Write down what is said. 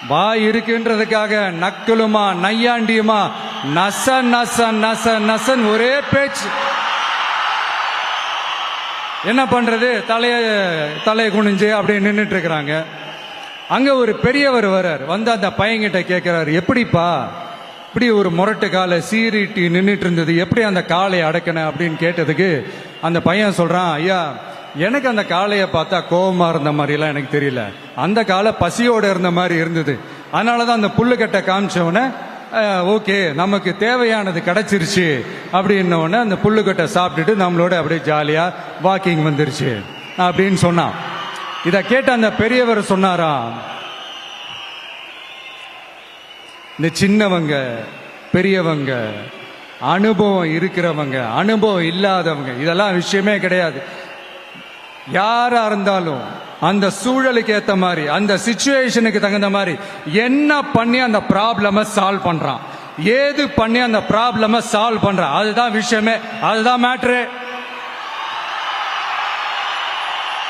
வாய் இருக்குன்றதுக்காக நக்கலுமா நையாண்டியுமா நச நச நச நசன் ஒரே பேச்சு. என்ன பண்றது, தலையை குனிஞ்சு அப்படியே நின்றுட்டு இருக்கிறாங்க. அங்க ஒரு பெரியவர் வர்றார், வந்து அந்த பையன்கிட்ட கேட்கிறாரு, எப்படிப்பா இப்படி ஒரு முரட்டு காலை சீறிட்டு நின்றுட்டு இருந்தது, எப்படி அந்த காலை அடக்கின அப்படின்னு கேட்டதுக்கு அந்த பையன் சொல்றான், ஐயா எனக்கு அந்த காளையை பார்த்தா கோபமா இருந்த மாதிரிலாம் எனக்கு தெரியல, அந்த காலை பசியோட இருந்த மாதிரி இருந்தது, அதனாலதான் அந்த புல்லுக்கட்டை காமிச்சவன ஓகே நமக்கு தேவையானது கிடைச்சிருச்சு அப்படின்ன உடனே அந்த புல்லுக்கட்டை சாப்பிட்டுட்டு நம்மளோட அப்படியே ஜாலியா வாக்கிங் வந்துருச்சு அப்படின்னு சொன்னான். இத கேட்ட அந்த பெரியவர் சொன்னாராம், இந்த சின்னவங்க பெரியவங்க அனுபவம் இருக்கிறவங்க அனுபவம் இல்லாதவங்க இதெல்லாம் விஷயமே கிடையாது. யாரா இருந்தாலும் அந்த சூழலுக்கு ஏத்த மாதிரி அந்த சிச்சுவேஷனுக்கு தகுந்த மாதிரி என்ன பண்ணி அந்த ப்ராப்ளம சால்வ் பண்றான், ஏது பண்ணி அந்த ப்ராப்ளம சால்வ் பண்றான், அதுதான் விஷயமே, அதுதான் மேட்ரு.